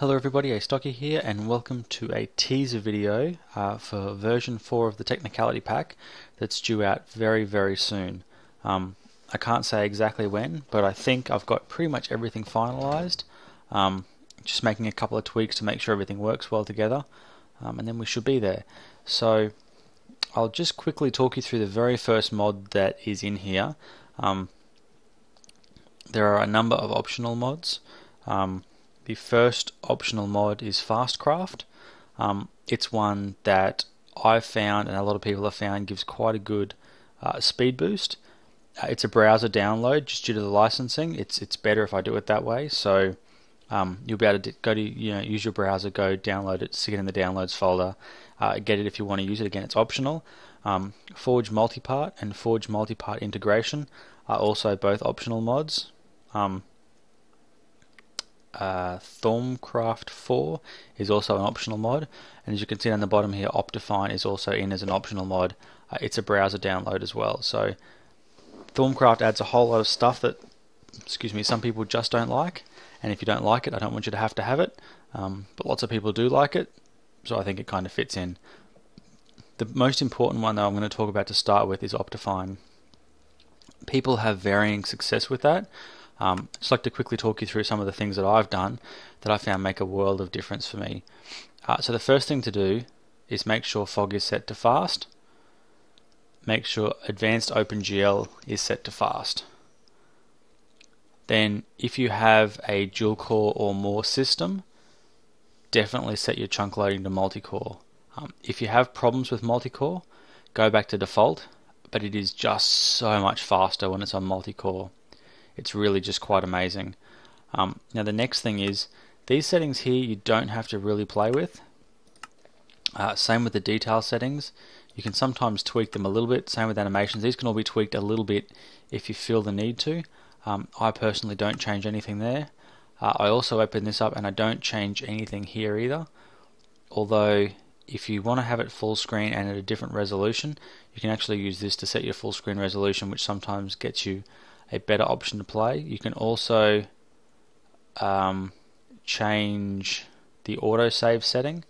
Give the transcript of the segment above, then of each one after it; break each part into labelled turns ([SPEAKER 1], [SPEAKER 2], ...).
[SPEAKER 1] Hello everybody, Astocky here, and welcome to a teaser video for version 4 of the Technicality pack that's due out very soon. I can't say exactly when, but I think I've got pretty much everything finalized. Just making a couple of tweaks to make sure everything works well together, and then we should be there. So I'll just quickly talk you through the very first mod that is in here. There are a number of optional mods. The first optional mod is Fastcraft. It's one that I've found and a lot of people have found gives quite a good speed boost. It's a browser download just due to the licensing. It's better if I do it that way. So you'll be able to go to use your browser, go download it, stick it in the downloads folder, get it if you want to use it. Again, it's optional. Forge Multipart and Forge Multipart Integration are also both optional mods. Thorncraft 4 is also an optional mod, and as you can see on the bottom here, Optifine is also in as an optional mod. It's a browser download as well. So Thorncraft adds a whole lot of stuff that, some people just don't like, and if you don't like it, I don't want you to have it, but lots of people do like it, so I think it kind of fits in. The most important one though I'm going to talk about to start with is Optifine. People have varying success with that. I'd just like to quickly talk you through some of the things that I've done that I found make a world of difference for me. So the first thing to do is make sure fog is set to fast. Make sure advanced OpenGL is set to fast. Then if you have a dual core or more system, definitely set your chunk loading to multi-core. If you have problems with multi-core, go back to default, but it is just so much faster when it's on multi-core. It's really just quite amazing. Now the next thing is, these settings here you don't have to really play with. Same with the detail settings. You can sometimes tweak them a little bit. Same with animations. These can all be tweaked a little bit if you feel the need to. I personally don't change anything there. I also open this up and I don't change anything here either. Although if you want to have it full screen and at a different resolution, you can actually use this to set your full screen resolution, which sometimes gets you a better option to play. You can also change the autosave setting,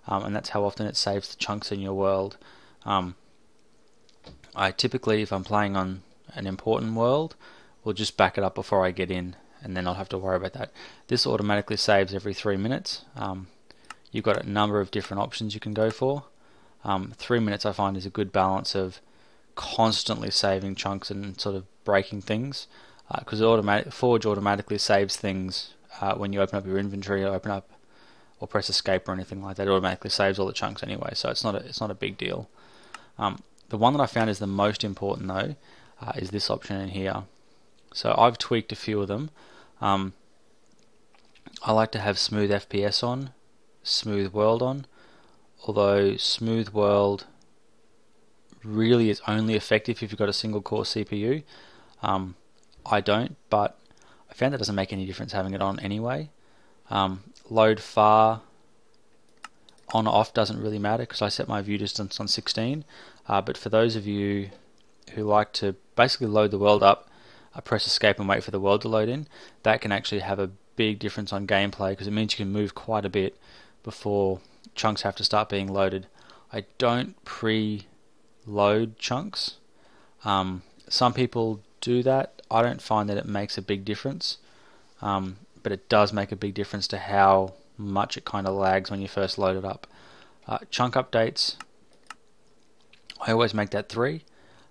[SPEAKER 1] and that's how often it saves the chunks in your world. I typically, if I'm playing on an important world, will just back it up before I get in, and then I'll have to worry about that. This automatically saves every 3 minutes. You've got a number of different options you can go for. 3 minutes I find is a good balance of constantly saving chunks and sort of breaking things, because Forge automatically saves things when you open up your inventory, or open up or press escape or anything like that. It automatically saves all the chunks anyway, so it's not a big deal. The one that I found is the most important though is this option in here. So I've tweaked a few of them. I like to have smooth FPS on, smooth world on, although smooth world really is only effective if you've got a single core CPU. I don't, but I found that doesn't make any difference having it on anyway. Load far on or off doesn't really matter because I set my view distance on 16, but for those of you who like to basically load the world up, press escape and wait for the world to load in, that can actually have a big difference on gameplay because it means you can move quite a bit before chunks have to start being loaded. I don't pre-load chunks. Some people do that. I don't find that it makes a big difference, but it does make a big difference to how much it kind of lags when you first load it up. Chunk updates, I always make that 3.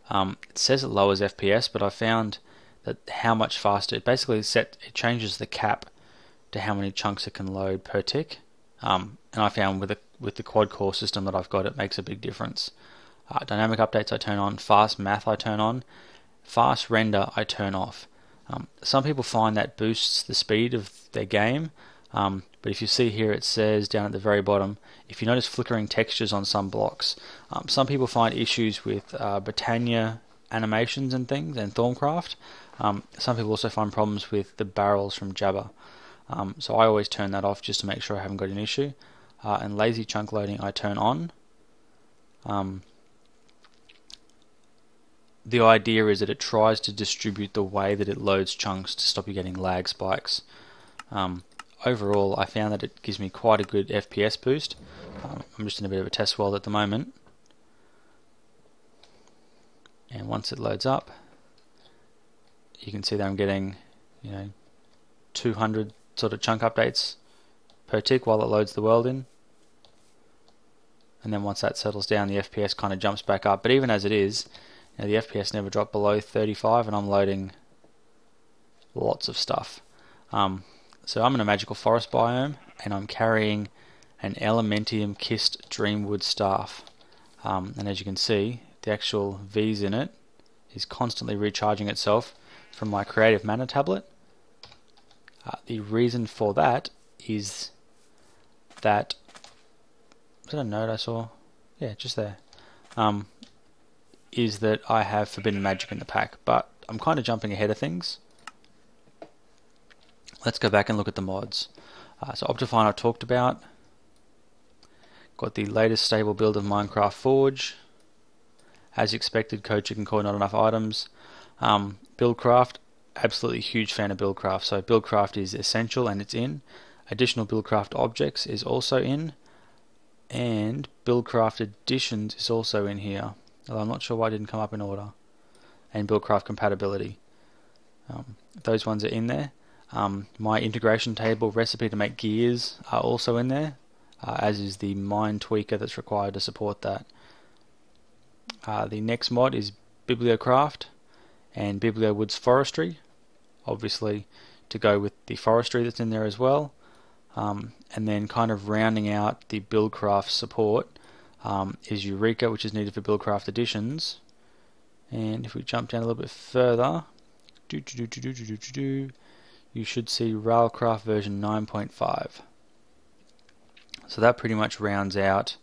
[SPEAKER 1] It says it lowers FPS, but I found that how much faster it basically it changes the cap to how many chunks it can load per tick, and I found with the quad core system that I've got, it makes a big difference. Dynamic updates I turn on, fast math I turn on, fast render I turn off. Some people find that boosts the speed of their game, but if you see here it says down at the very bottom, if you notice flickering textures on some blocks, some people find issues with Britannia animations and things and Thorncraft. Some people also find problems with the barrels from Jabba. So I always turn that off just to make sure I haven't got an issue. And lazy chunk loading I turn on. The idea is that it tries to distribute the way that it loads chunks to stop you getting lag spikes. overall I found that it gives me quite a good FPS boost. I'm just in a bit of a test world at the moment, and once it loads up you can see that I'm getting 200 sort of chunk updates per tick while it loads the world in, and then once that settles down the FPS kind of jumps back up. But even as it is, the FPS never dropped below 35 and I'm loading lots of stuff. So I'm in a magical forest biome and I'm carrying an Elementium kissed dreamwood staff, and as you can see the actual V's in it is constantly recharging itself from my creative mana tablet. The reason for that is that, was that a note I saw? Yeah, just there. Is that I have Forbidden Magic in the pack, but I'm kind of jumping ahead of things. Let's go back and look at the mods. So Optifine I talked about. Got the latest stable build of Minecraft Forge. As expected, code chicken core, not enough items. Buildcraft, absolutely huge fan of Buildcraft. So Buildcraft is essential and it's in. Additional Buildcraft objects is also in. And Buildcraft Editions is also in here, although I'm not sure why it didn't come up in order. And Buildcraft Compatibility. Those ones are in there. My integration table recipe to make gears are also in there, as is the mine tweaker that's required to support that. The next mod is Bibliocraft and Bibliowoods Forestry, obviously to go with the forestry that's in there as well. And then kind of rounding out the Buildcraft support is Eureka, which is needed for Buildcraft Editions. And if we jump down a little bit further, you should see Railcraft version 9.5. So that pretty much rounds out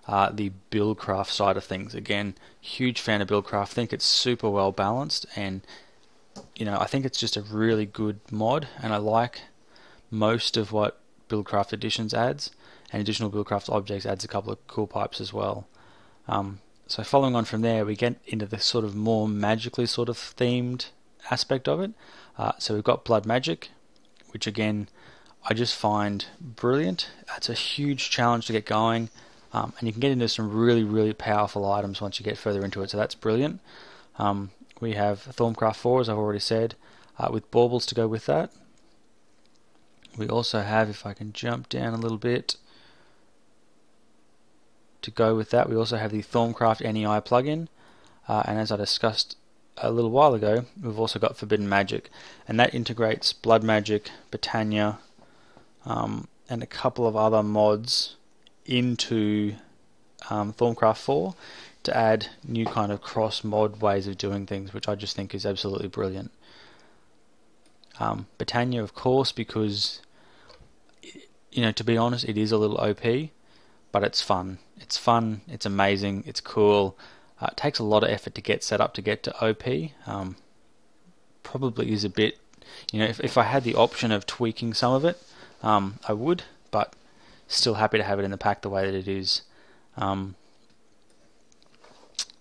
[SPEAKER 1] the Buildcraft side of things. Again, huge fan of Buildcraft. Think it's super well balanced, and I think it's just a really good mod, and I like most of what Buildcraft Editions adds, and additional Buildcraft objects adds a couple of cool pipes as well. So following on from there, we get into the sort of more magically sort of themed aspect of it. So we've got Blood Magic, which again I just find brilliant. It's a huge challenge to get going, and you can get into some really powerful items once you get further into it, so that's brilliant. We have Thorncraft 4, as I've already said, with baubles to go with that. We also have, if I can jump down a little bit to go with that, we also have the Thorncraft NEI plugin, and as I discussed a little while ago, we've also got Forbidden Magic, and that integrates Blood Magic, Botania, and a couple of other mods into Thorncraft 4 to add new kind of cross-mod ways of doing things, which I just think is absolutely brilliant. Botania, of course, because to be honest, it is a little OP, but it's fun. It's fun, it's amazing, it's cool. It takes a lot of effort to get set up to get to OP. Probably is a bit, if I had the option of tweaking some of it, I would, but still happy to have it in the pack the way that it is.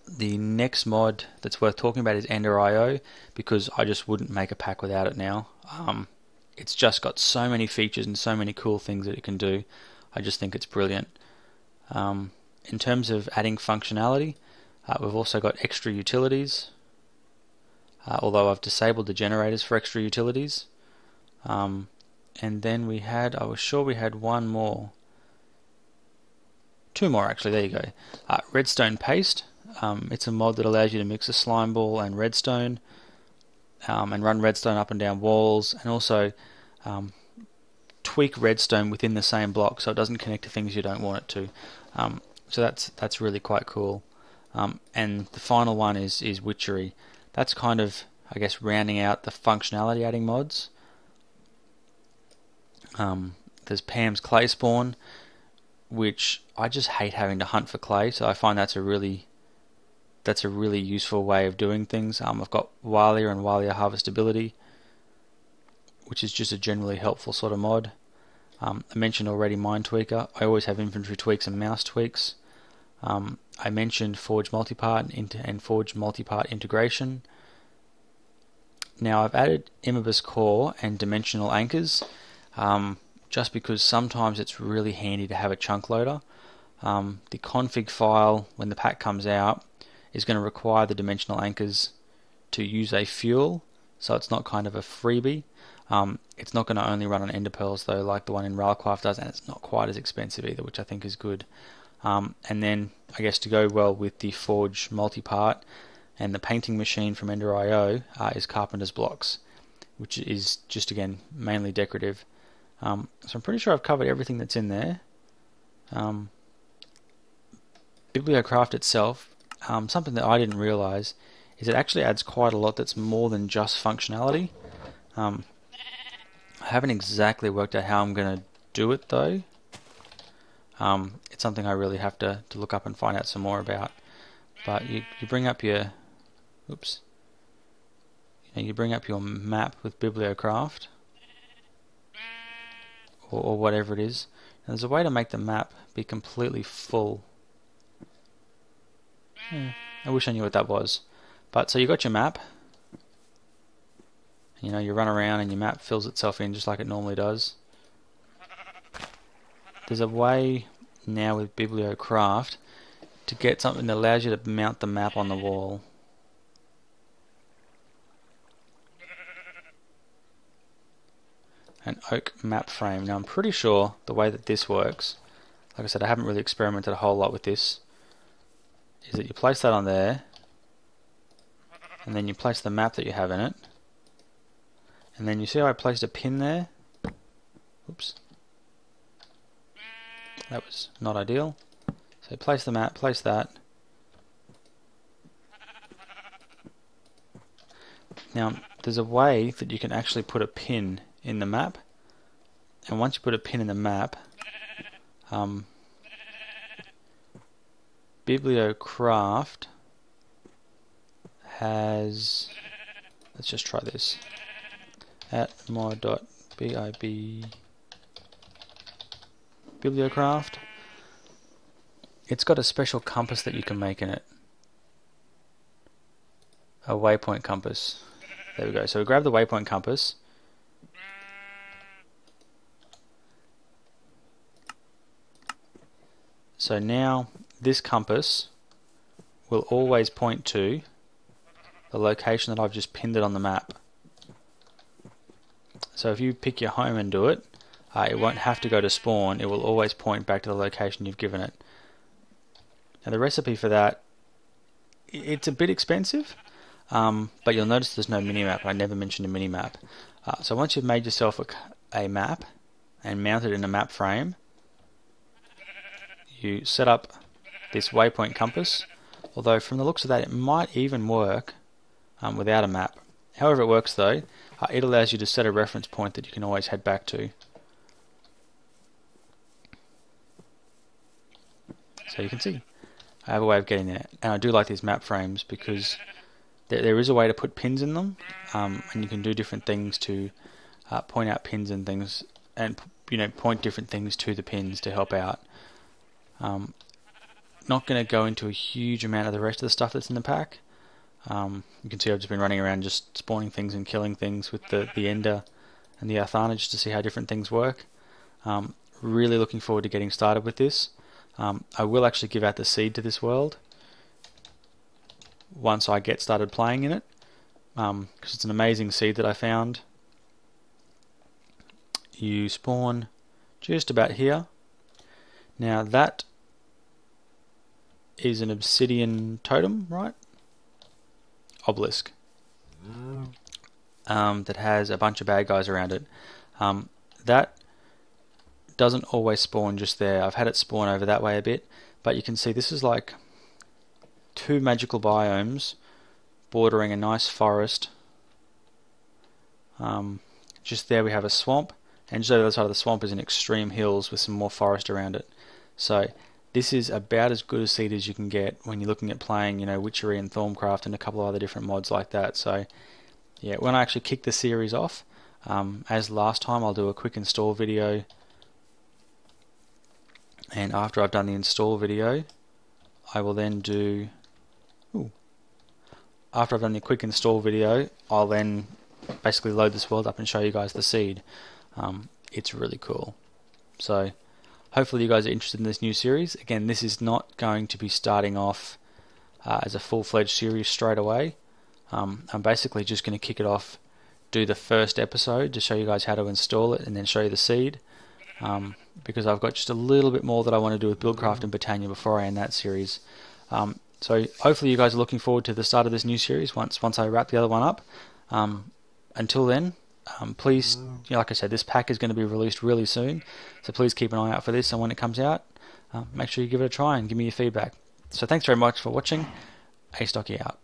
[SPEAKER 1] The next mod that's worth talking about is Ender.io, because I just wouldn't make a pack without it now. It's just got so many features and so many cool things that it can do. I just think it's brilliant. In terms of adding functionality, we've also got extra utilities, although I've disabled the generators for extra utilities. And then I was sure we had one more. Two more actually, there you go. Redstone Paste. It's a mod that allows you to mix a slime ball and redstone, and run redstone up and down walls, and also tweak redstone within the same block so it doesn't connect to things you don't want it to. So that's really quite cool. And the final one is Witchery. That's kind of, I guess, rounding out the functionality adding mods. There's Pam's Clay Spawn, which I just hate having to hunt for clay, so I find that's a really useful way of doing things. I've got Walia and Walia Harvestability, which is just a generally helpful sort of mod. I mentioned already Mine Tweaker. I always have inventory tweaks and mouse tweaks. I mentioned Forge Multipart and Forge Multipart integration. Now I've added Imobus Core and Dimensional Anchors, just because sometimes it's really handy to have a chunk loader. The config file, when the pack comes out, is going to require the dimensional anchors to use a fuel, so it's not kind of a freebie. It's not going to only run on ender pearls though, like the one in Railcraft does, and it's not quite as expensive either, which I think is good. And then I guess to go well with the Forge multi-part and the painting machine from Ender.io is Carpenter's Blocks, which is just again mainly decorative. So I'm pretty sure I've covered everything that's in there. Bibliocraft itself, something that I didn't realize is it actually adds quite a lot that's more than just functionality. I haven't exactly worked out how I'm going to do it though. It's something I really have to look up and find out some more about. But you bring up your, oops, you bring up your map with Bibliocraft, or whatever it is. And there's a way to make the map be completely full. I wish I knew what that was. But so you got your map. You run around and your map fills itself in just like it normally does. There's a way now with Bibliocraft to get something that allows you to mount the map on the wall. An oak map frame. Now I'm pretty sure the way that this works, like I said, I haven't really experimented a whole lot with this, is that you place that on there, and then you place the map that you have in it, and then you see how I placed a pin there? Oops. That was not ideal. So place the map, place that. Now there's a way that you can actually put a pin in the map, and once you put a pin in the map, Bibliocraft has, let's just try this, at mod.bib Bibliocraft, it's got a special compass that you can make in it, a waypoint compass. There we go. So we grab the waypoint compass, so now this compass will always point to the location that I've just pinned it on the map. So if you pick your home and do it, it won't have to go to spawn, it will always point back to the location you've given it. Now the recipe for that, it's a bit expensive, but you'll notice there's no minimap. I never mentioned a minimap. So once you've made yourself a map and mounted it in a map frame, you set up this waypoint compass, although from the looks of that it might even work without a map. However it works though, it allows you to set a reference point that you can always head back to. So you can see I have a way of getting there, and I do like these map frames because there is a way to put pins in them, and you can do different things to point out pins and things, and point different things to the pins to help out. Not going to go into a huge amount of the rest of the stuff that's in the pack. You can see I've just been running around just spawning things and killing things with the Ender and the Athana just to see how different things work. Really looking forward to getting started with this. I will actually give out the seed to this world once I get started playing in it, because it's an amazing seed that I found. You spawn just about here. Now that is an obsidian totem, right? Obelisk. That has a bunch of bad guys around it. That doesn't always spawn just there. I've had it spawn over that way a bit, but you can see this is like two magical biomes bordering a nice forest. Just there we have a swamp, and just over the other side of the swamp is an extreme hills with some more forest around it. So this is about as good a seed as you can get when you're looking at playing, Witchery and Thorncraft and a couple of other different mods like that. So yeah, when I actually kick the series off, as last time, I'll do a quick install video, and after I've done the install video, I will then do, after I've done the quick install video, I'll then basically load this world up and show you guys the seed. It's really cool. So hopefully you guys are interested in this new series. Again, this is not going to be starting off as a full-fledged series straight away. I'm basically just going to kick it off, do the first episode to show you guys how to install it, and then show you the seed, because I've got just a little bit more that I want to do with Buildcraft and Britannia before I end that series. So hopefully you guys are looking forward to the start of this new series once I wrap the other one up. Until then, please, like I said, this pack is going to be released really soon, so please keep an eye out for this, and when it comes out, make sure you give it a try and give me your feedback. So thanks very much for watching. Astocky out.